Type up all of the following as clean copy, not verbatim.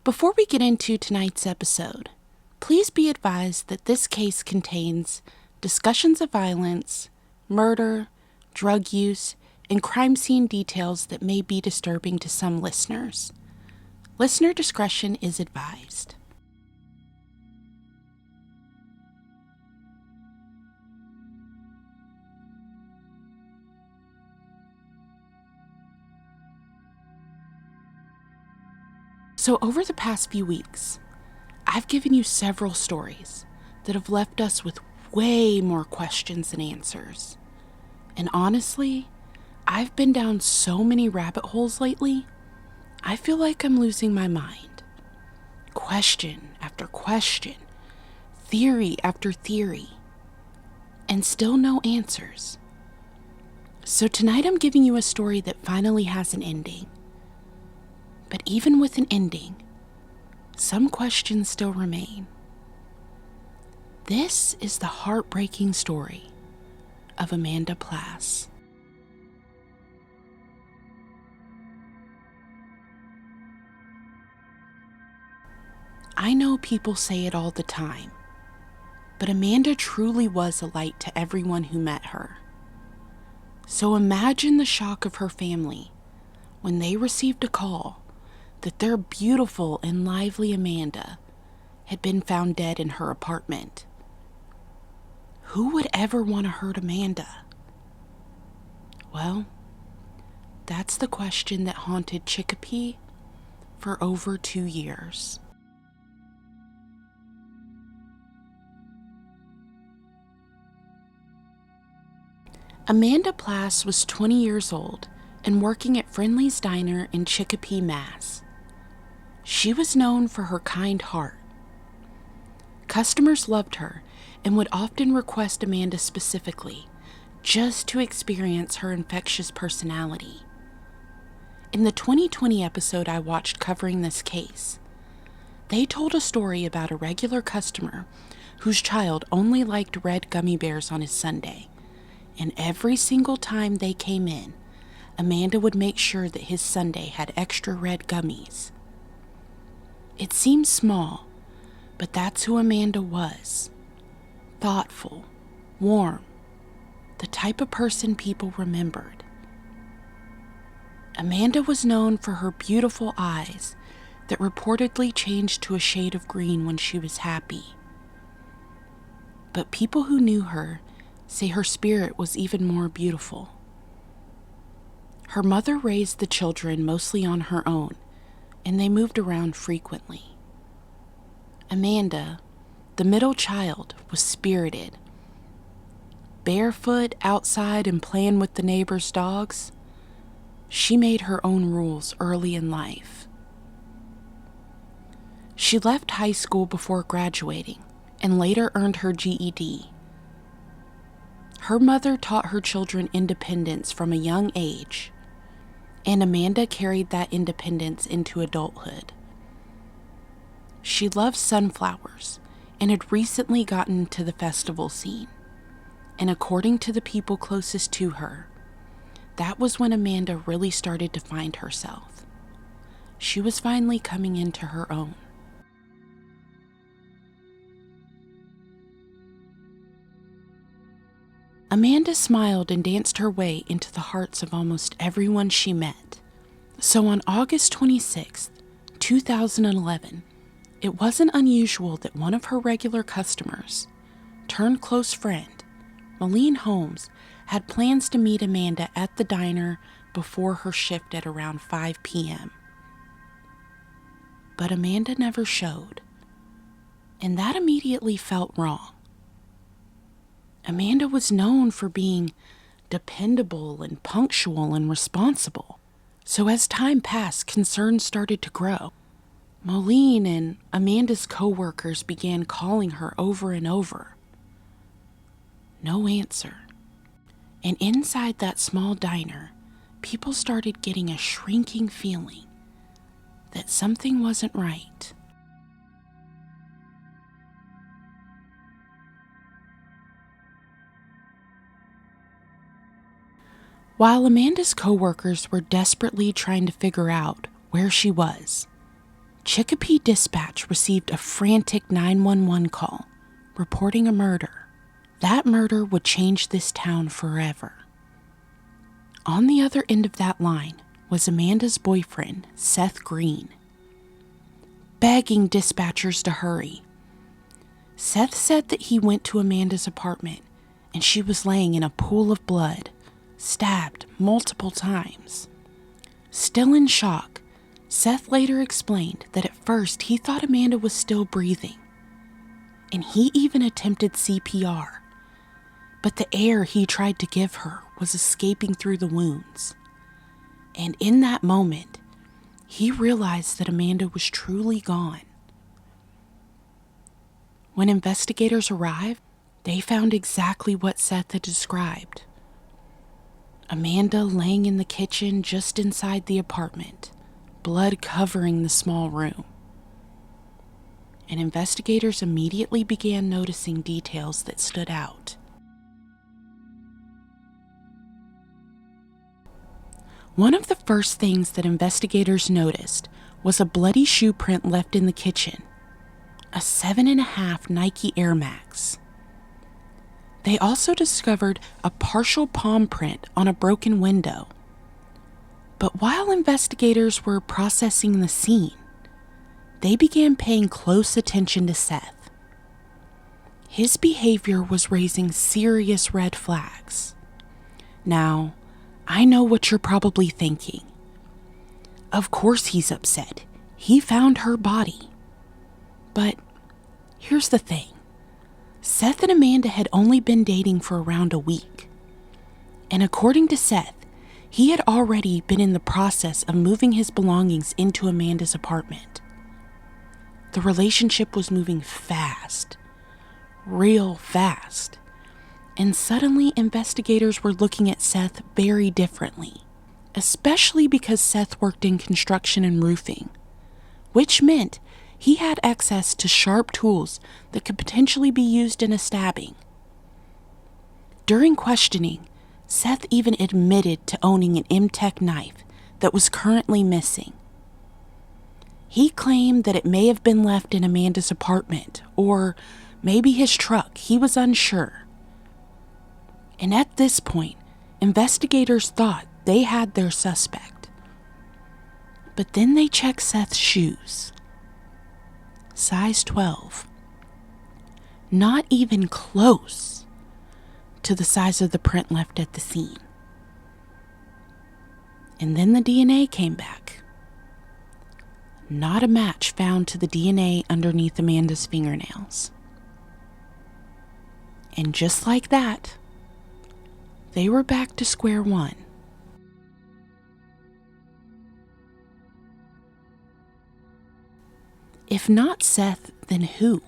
Before we get into tonight's episode, please be advised that this case contains discussions of violence, murder, drug use, and crime scene details that may be disturbing to some listeners. Listener discretion is advised. So over the past few weeks, I've given you several stories that have left us with way more questions than answers. And honestly, I've been down so many rabbit holes lately, I feel like I'm losing my mind. Question after question, theory after theory, and still no answers. So tonight I'm giving you a story that finally has an ending. But even with an ending, some questions still remain. This is the heartbreaking story of Amanda Plasse. I know people say it all the time, but Amanda truly was a light to everyone who met her. So imagine the shock of her family when they received a call that their beautiful and lively Amanda had been found dead in her apartment. Who would ever want to hurt Amanda? Well, that's the question that haunted Chicopee for over 2 years. Amanda Plasse was 20 years old and working at Friendly's Diner in Chicopee, Mass. She was known for her kind heart. Customers loved her and would often request Amanda specifically, just to experience her infectious personality. In the 2020 episode I watched covering this case, they told a story about a regular customer whose child only liked red gummy bears on his sundae, and every single time they came in, Amanda would make sure that his sundae had extra red gummies. It seems small, but that's who Amanda was. Thoughtful, warm, the type of person people remembered. Amanda was known for her beautiful eyes that reportedly changed to a shade of green when she was happy. But people who knew her say her spirit was even more beautiful. Her mother raised the children mostly on her own, and they moved around frequently. Amanda, the middle child, was spirited. Barefoot outside and playing with the neighbors' dogs, she made her own rules early in life. She left high school before graduating and later earned her GED. Her mother taught her children independence from a young age, and Amanda carried that independence into adulthood. She loved sunflowers and had recently gotten to the festival scene. And according to the people closest to her, that was when Amanda really started to find herself. She was finally coming into her own. Amanda smiled and danced her way into the hearts of almost everyone she met. So on August 26th, 2011, it wasn't unusual that one of her regular customers, turned close friend, Malene Holmes, had plans to meet Amanda at the diner before her shift at around 5 p.m. But Amanda never showed, and that immediately felt wrong. Amanda was known for being dependable and punctual and responsible. So as time passed, concerns started to grow. Malene and Amanda's co-workers began calling her over and over. No answer. And inside that small diner, people started getting a shrinking feeling that something wasn't right. While Amanda's co-workers were desperately trying to figure out where she was, Chicopee Dispatch received a frantic 911 call reporting a murder. That murder would change this town forever. On the other end of that line was Amanda's boyfriend, Seth Green, begging dispatchers to hurry. Seth said that he went to Amanda's apartment and she was laying in a pool of blood, stabbed multiple times. Still in shock, Seth later explained that at first he thought Amanda was still breathing, and he even attempted CPR, but the air he tried to give her was escaping through the wounds. And in that moment, he realized that Amanda was truly gone. When investigators arrived, they found exactly what Seth had described. Amanda laying in the kitchen just inside the apartment, blood covering the small room. And investigators immediately began noticing details that stood out. One of the first things that investigators noticed was a bloody shoe print left in the kitchen, a 7.5 Nike Air Max. They also discovered a partial palm print on a broken window. But while investigators were processing the scene, they began paying close attention to Seth. His behavior was raising serious red flags. Now, I know what you're probably thinking. Of course he's upset. He found her body. But here's the thing. Seth and Amanda had only been dating for around a week. And according to Seth, he had already been in the process of moving his belongings into Amanda's apartment. The relationship was moving fast, real fast. And suddenly investigators were looking at Seth very differently, especially because Seth worked in construction and roofing, which meant he had access to sharp tools that could potentially be used in a stabbing. During questioning, Seth even admitted to owning an M-Tech knife that was currently missing. He claimed that it may have been left in Amanda's apartment, or maybe his truck. He was unsure. And at this point, investigators thought they had their suspect. But then they checked Seth's shoes. Size 12. Not even close to the size of the print left at the scene. And then the DNA came back. Not a match found to the DNA underneath Amanda's fingernails. And just like that, they were back to square one. If not Seth, then who?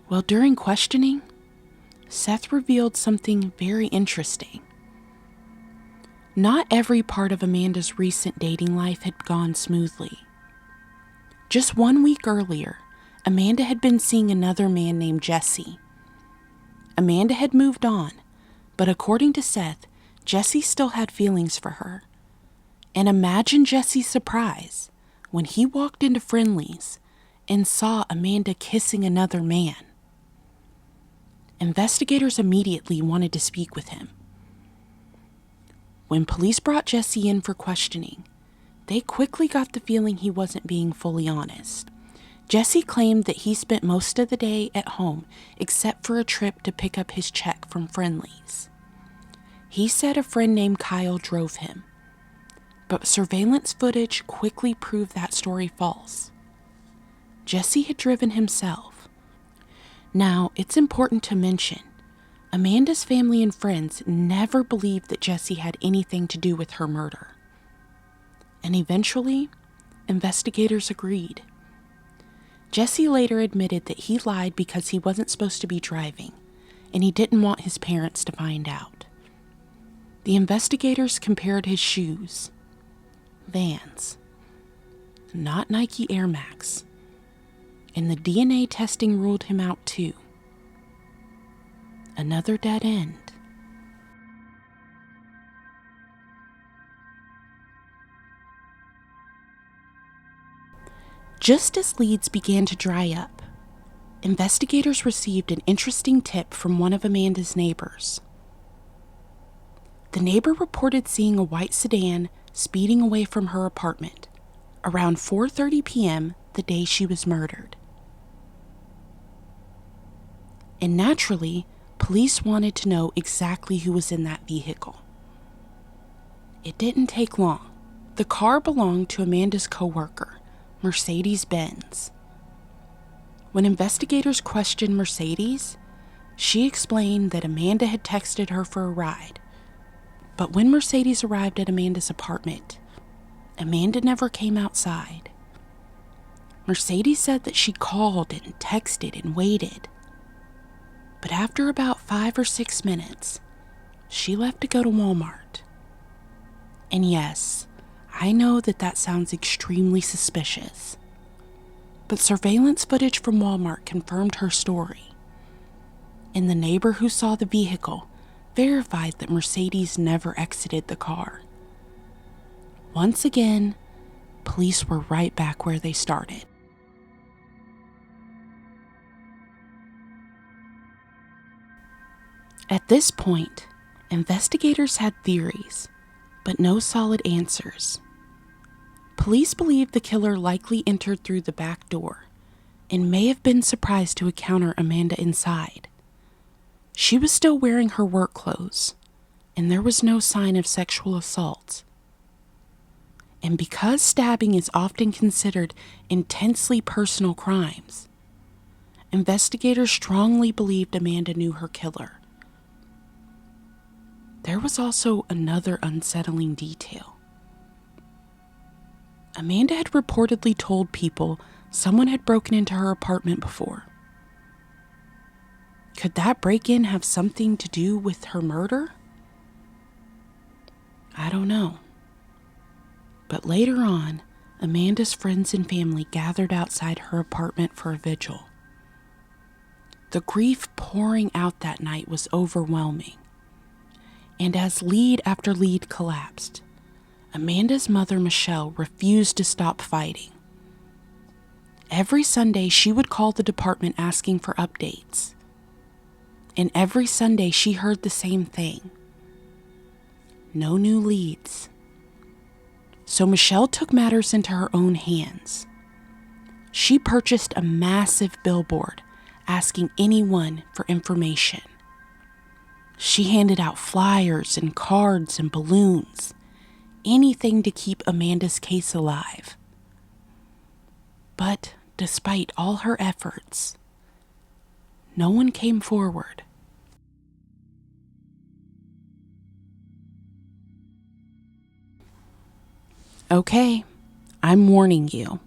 Well, during questioning, Seth revealed something very interesting. Not every part of Amanda's recent dating life had gone smoothly. Just 1 week earlier, Amanda had been seeing another man named Jesse. Amanda had moved on, but according to Seth, Jesse still had feelings for her. And imagine Jesse's surprise when he walked into Friendly's and saw Amanda kissing another man. Investigators immediately wanted to speak with him. When police brought Jesse in for questioning, they quickly got the feeling he wasn't being fully honest. Jesse claimed that he spent most of the day at home except for a trip to pick up his check from Friendly's. He said a friend named Kyle drove him, but surveillance footage quickly proved that story false. Jesse had driven himself. Now, it's important to mention, Amanda's family and friends never believed that Jesse had anything to do with her murder. And eventually, investigators agreed. Jesse later admitted that he lied because he wasn't supposed to be driving, and he didn't want his parents to find out. The investigators compared his shoes. Vans. Not Nike Air Max. And the DNA testing ruled him out too. Another dead end. Just as leads began to dry up, investigators received an interesting tip from one of Amanda's neighbors. The neighbor reported seeing a white sedan speeding away from her apartment around 4:30 p.m. the day she was murdered. And naturally, police wanted to know exactly who was in that vehicle. It didn't take long. The car belonged to Amanda's coworker, Mercedes Benz. When investigators questioned Mercedes, she explained that Amanda had texted her for a ride. But when Mercedes arrived at Amanda's apartment, Amanda never came outside. Mercedes said that she called and texted and waited. But after about 5 or 6 minutes, she left to go to Walmart. And yes, I know that sounds extremely suspicious. But surveillance footage from Walmart confirmed her story. And the neighbor who saw the vehicle verified that Mercedes never exited the car. Once again, police were right back where they started. At this point, investigators had theories, but no solid answers. Police believed the killer likely entered through the back door and may have been surprised to encounter Amanda inside. She was still wearing her work clothes, and there was no sign of sexual assault. And because stabbing is often considered intensely personal crimes, investigators strongly believed Amanda knew her killer. There was also another unsettling detail. Amanda had reportedly told people someone had broken into her apartment before. Could that break-in have something to do with her murder? I don't know. But later on, Amanda's friends and family gathered outside her apartment for a vigil. The grief pouring out that night was overwhelming. And as lead after lead collapsed, Amanda's mother, Michelle, refused to stop fighting. Every Sunday, she would call the department asking for updates. And every Sunday, she heard the same thing. No new leads. So Michelle took matters into her own hands. She purchased a massive billboard asking anyone for information. She handed out flyers and cards and balloons, anything to keep Amanda's case alive. But despite all her efforts, no one came forward. Okay, I'm warning you.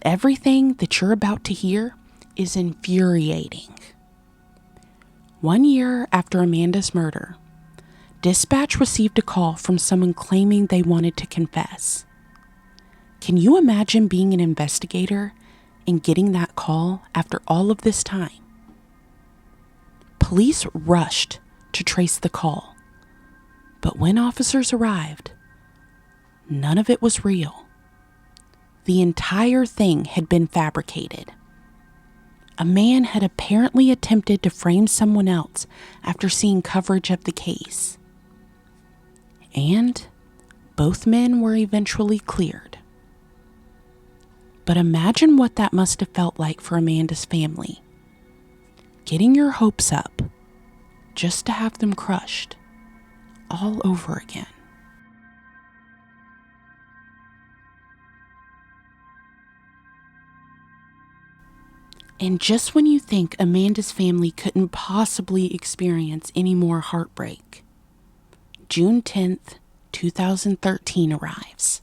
Everything that you're about to hear is infuriating. 1 year after Amanda's murder, dispatch received a call from someone claiming they wanted to confess. Can you imagine being an investigator and getting that call after all of this time? Police rushed to trace the call, but when officers arrived, none of it was real. The entire thing had been fabricated. A man had apparently attempted to frame someone else after seeing coverage of the case. And both men were eventually cleared. But imagine what that must have felt like for Amanda's family. Getting your hopes up just to have them crushed all over again. And just when you think Amanda's family couldn't possibly experience any more heartbreak, June 10th, 2013 arrives.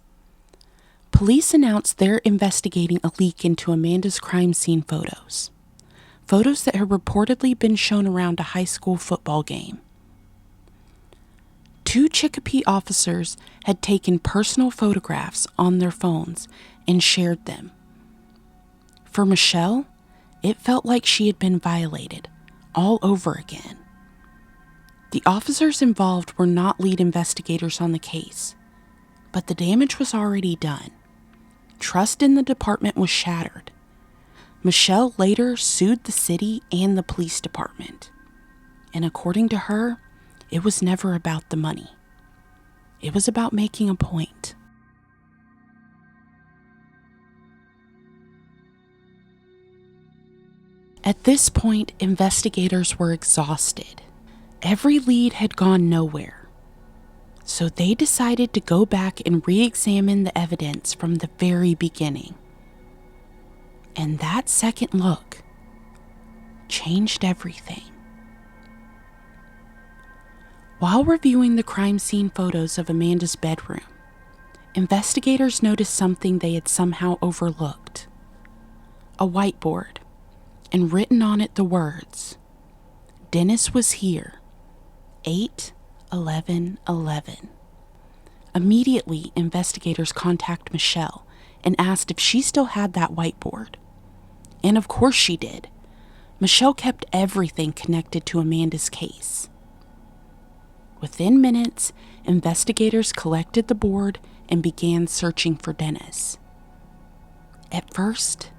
Police announced they're investigating a leak into Amanda's crime scene photos. Photos that had reportedly been shown around a high school football game. 2 Chicopee officers had taken personal photographs on their phones and shared them. For Michelle, it felt like she had been violated all over again. The officers involved were not lead investigators on the case, but the damage was already done. trust in the department was shattered. Michelle later sued the city and the police department. And according to her, it was never about the money. It was about making a point. At this point, investigators were exhausted. Every lead had gone nowhere. So they decided to go back and re-examine the evidence from the very beginning. And that second look changed everything. While reviewing the crime scene photos of Amanda's bedroom, investigators noticed something they had somehow overlooked. A whiteboard, and written on it the words, "Dennis was here, 8/11/11. Immediately, investigators contacted Michelle and asked if she still had that whiteboard. And of course she did. Michelle kept everything connected to Amanda's case. Within minutes, investigators collected the board and began searching for Dennis. At first,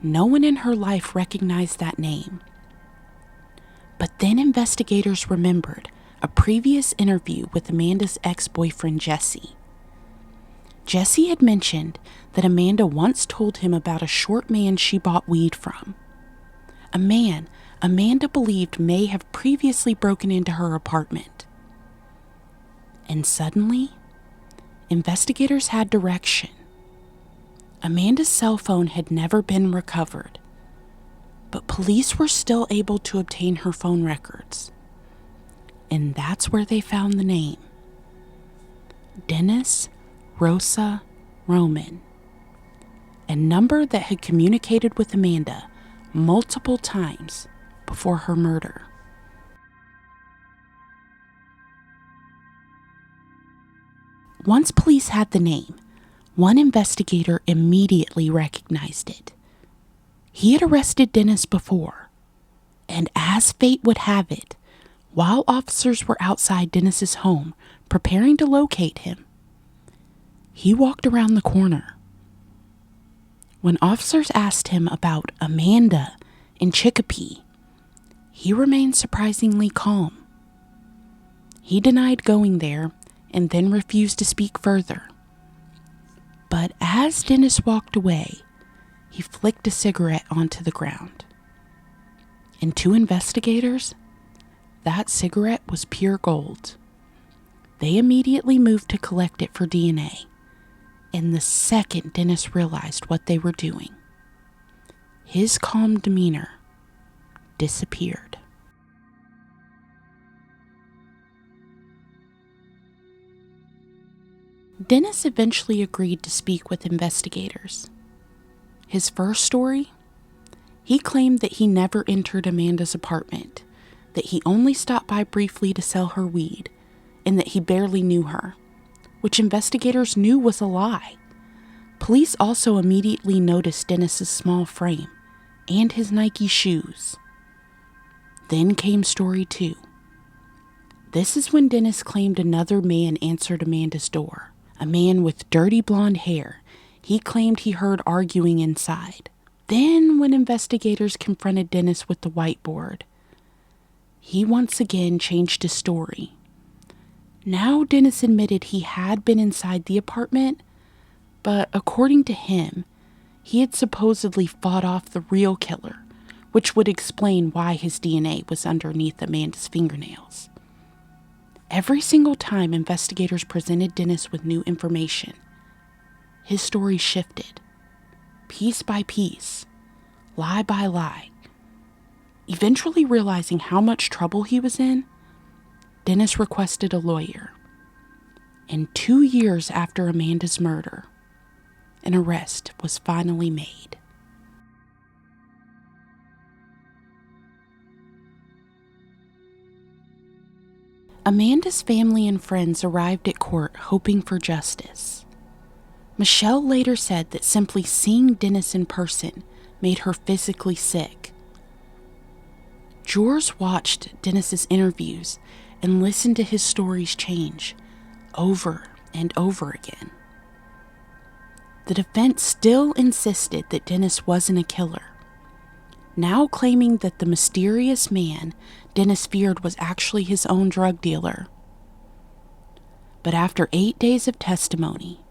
no one in her life recognized that name. But then investigators remembered a previous interview with Amanda's ex-boyfriend, Jesse. Jesse had mentioned that Amanda once told him about a short man she bought weed from. A man Amanda believed may have previously broken into her apartment. And suddenly, investigators had direction. Amanda's cell phone had never been recovered, but police were still able to obtain her phone records. And that's where they found the name. Dennis Rosa Roman, a number that had communicated with Amanda multiple times before her murder. Once police had the name, one investigator immediately recognized it. He had arrested Dennis before, and as fate would have it, while officers were outside Dennis's home preparing to locate him, he walked around the corner. When officers asked him about Amanda in Chicopee, he remained surprisingly calm. He denied going there and then refused to speak further. But as Dennis walked away, he flicked a cigarette onto the ground. And to investigators, that cigarette was pure gold. They immediately moved to collect it for DNA. And the second Dennis realized what they were doing, his calm demeanor disappeared. Dennis eventually agreed to speak with investigators. His first story? He claimed that he never entered Amanda's apartment, that he only stopped by briefly to sell her weed, and that he barely knew her, which investigators knew was a lie. Police also immediately noticed Dennis's small frame and his Nike shoes. Then came story 2. This is when Dennis claimed another man answered Amanda's door. A man with dirty blonde hair. He claimed he heard arguing inside. Then, when investigators confronted Dennis with the whiteboard, he once again changed his story. Now Dennis admitted he had been inside the apartment, but according to him, he had supposedly fought off the real killer, which would explain why his DNA was underneath Amanda's fingernails. Every single time investigators presented Dennis with new information, his story shifted, piece by piece, lie by lie. Eventually realizing how much trouble he was in, Dennis requested a lawyer. And 2 years after Amanda's murder, an arrest was finally made. Amanda's family and friends arrived at court hoping for justice. Michelle later said that simply seeing Dennis in person made her physically sick. Jurors watched Dennis's interviews and listened to his stories change over and over again. the defense still insisted that Dennis wasn't a killer, now claiming that the mysterious man Dennis feared was actually his own drug dealer. But after 8 days of testimony,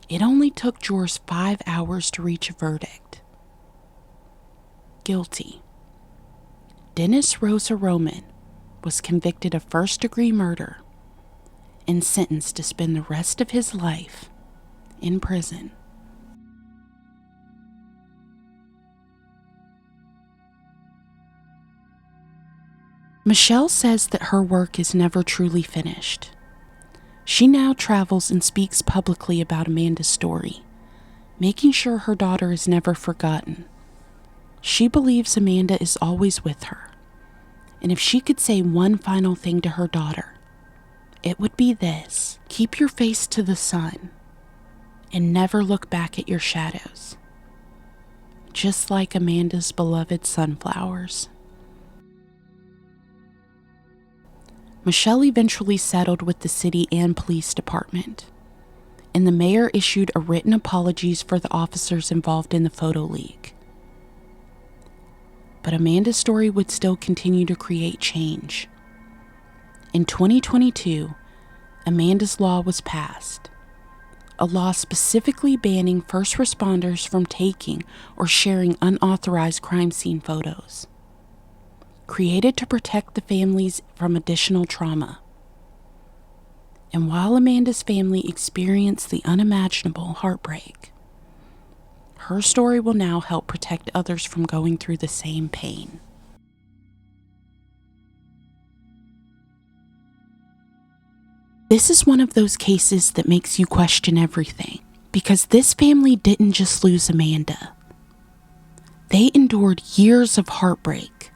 it only took jurors 5 hours to reach a verdict. Guilty. Dennis Rosa Roman was convicted of first-degree murder and sentenced to spend the rest of his life in prison. Michelle says that her work is never truly finished. She now travels and speaks publicly about Amanda's story, making sure her daughter is never forgotten. She believes Amanda is always with her, and if she could say one final thing to her daughter, it would be this: keep your face to the sun and never look back at your shadows, just like Amanda's beloved sunflowers. Michelle eventually settled with the city and police department, and the mayor issued a written apologies for the officers involved in the photo leak. But Amanda's story would still continue to create change. In 2022, Amanda's Law was passed, a law specifically banning first responders from taking or sharing unauthorized crime scene photos, created to protect the families from additional trauma. And while Amanda's family experienced the unimaginable heartbreak, her story will now help protect others from going through the same pain. This is one of those cases that makes you question everything, because this family didn't just lose Amanda. They endured years of heartbreak,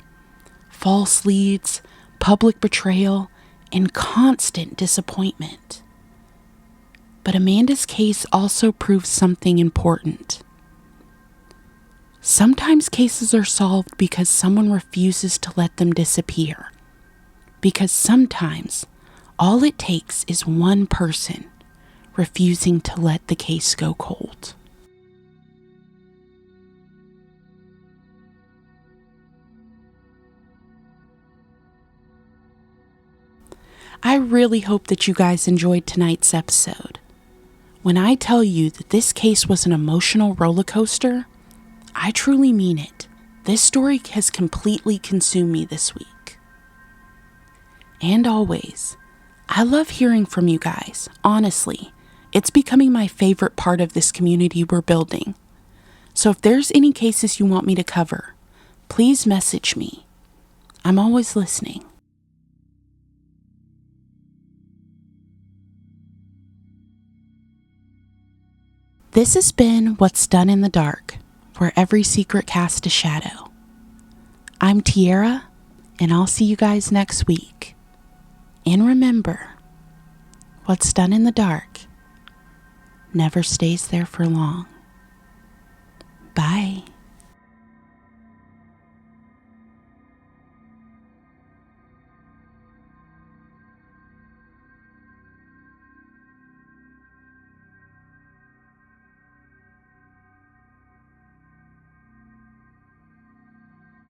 false leads, public betrayal, and constant disappointment. But Amanda's case also proves something important. Sometimes cases are solved because someone refuses to let them disappear. Because sometimes all it takes is one person refusing to let the case go cold. I really hope that you guys enjoyed tonight's episode. When I tell you that this case was an emotional roller coaster, I truly mean it. This story has completely consumed me this week. And always, I love hearing from you guys. Honestly, it's becoming my favorite part of this community we're building. So if there's any cases you want me to cover, please message me. I'm always listening. This has been What's Done in the Dark, where every secret casts a shadow. I'm Tiara, and I'll see you guys next week. And remember, what's done in the dark never stays there for long. Bye.